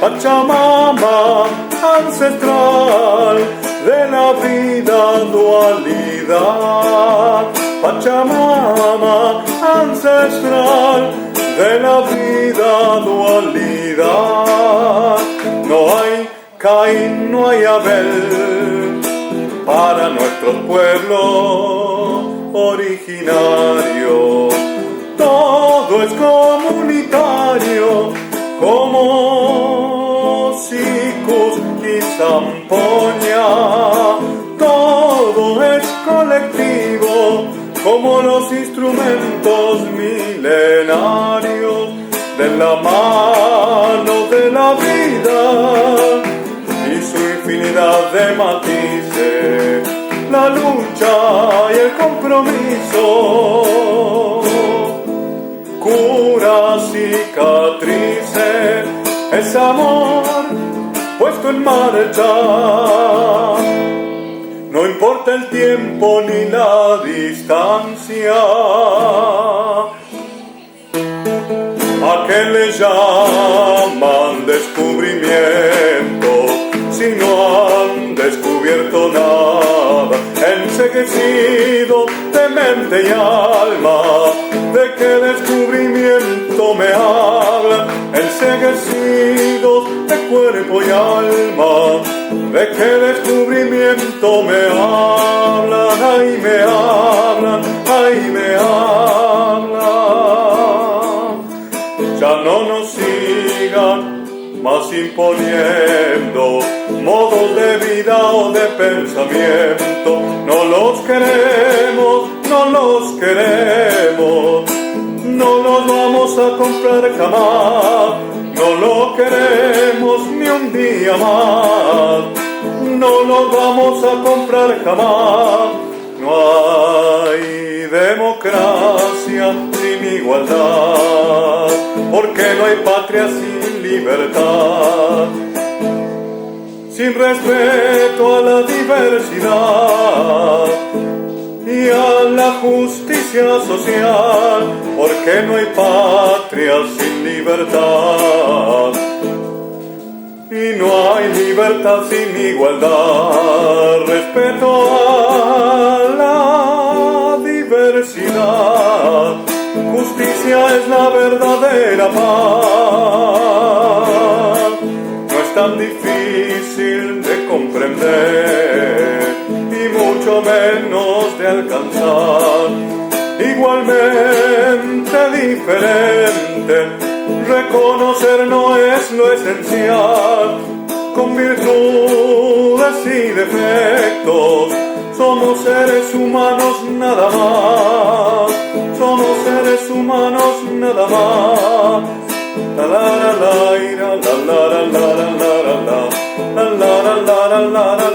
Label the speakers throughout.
Speaker 1: Pachamama, ancestral de la vida dualidad. Pachamama, ancestral de la vida dualidad. No hay Caín, no hay Abel para nuestros pueblos originarios. Todo es comunitario, como Sikus y Zampoña. Todo es colectivo, como los instrumentos milenarios de la mano de la vida y su infinidad de matices, la lucha y el compromiso, cura cicatrices, es amor puesto en marcha. No importa el tiempo ni la distancia, a que le llaman descubrimiento, si no han descubierto nada, enseguecido de mente y alma. ¿De qué descubrimiento me hablan? Enseguecidos de cuerpo y alma. ¿De qué descubrimiento me hablan? Ay, me hablan, ay, me hablan. Ya no nos sigan más imponiendo modos de vida o de pensamiento. No los queremos, no los queremos. No los vamos a comprar jamás. No lo queremos ni un día más. No los vamos a comprar jamás. No hay democracia sin igualdad, porque no hay patria sin libertad, sin respeto a la diversidad y a la justicia social, porque no hay patria sin libertad. Y no hay libertad sin igualdad, respeto a la diversidad. Justicia es la verdadera paz. No es tan difícil de comprender y mucho menos de alcanzar. Igualmente diferente, reconocer no es lo esencial. Con virtudes y defectos, somos seres humanos nada más. Somos seres humanos nada más. La la la la la la la la la la la la la la la la la la la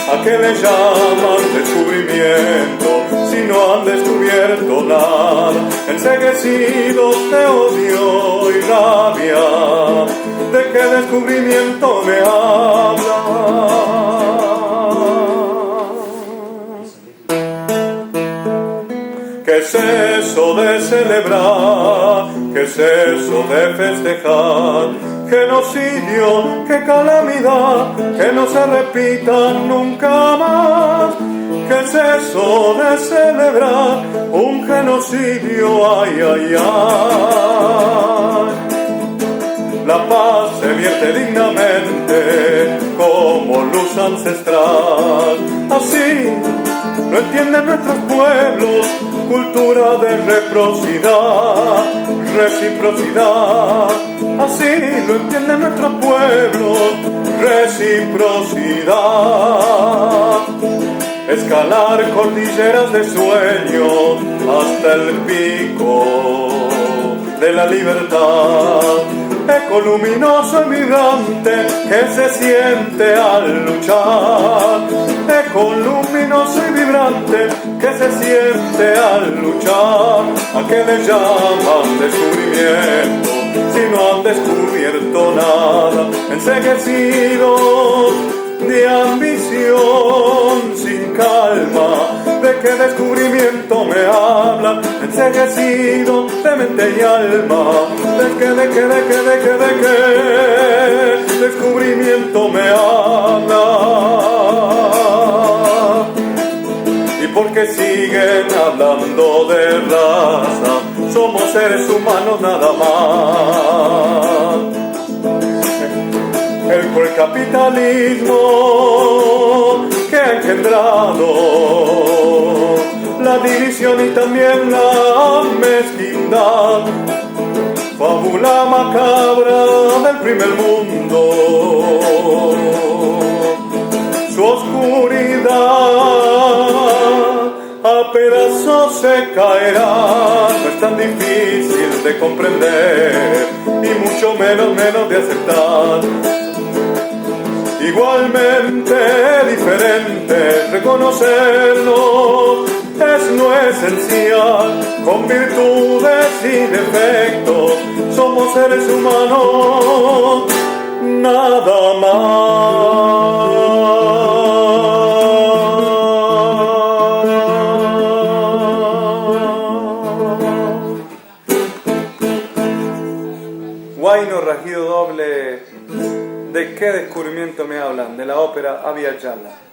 Speaker 1: ¿a qué le llaman descubrimiento si no han descubierto nada? Enseguecidos de odio y rabia, ¿de qué descubrimiento me hablan? ¿Qué es eso de celebrar? ¿Qué es eso de festejar? Genocidio, qué calamidad, que no se repita nunca más. ¿Qué es eso de celebrar un genocidio? Ay, ay, ay. La paz se vierte dignamente como luz ancestral. Así lo entienden nuestros pueblos, cultura de reciprocidad. Así lo entienden nuestros pueblos, reciprocidad. Escalar cordilleras de sueños hasta el pico de la libertad. Eco luminoso y vibrante que se siente al luchar. Eco luminoso y vibrante que se siente al luchar. ¿A qué le llaman descubrimiento si no han descubierto nada? Enseguecidos de ambición habla, enseguecido de mente y alma. ¿De qué descubrimiento me habla? ¿Y por qué siguen hablando de raza? Somos seres humanos nada más. El cruel capitalismo que ha engendrado la división y también la mezquindad, fábula macabra del primer mundo. Su oscuridad a pedazos se caerá, no es tan difícil de comprender y mucho menos de aceptar. Igualmente diferente, reconocernos es lo esencial. Con virtudes y defectos somos seres humanos, nada más. Guayno Rajido Doble. ¿De qué descubrimiento me hablan? De la ópera Abya Yala.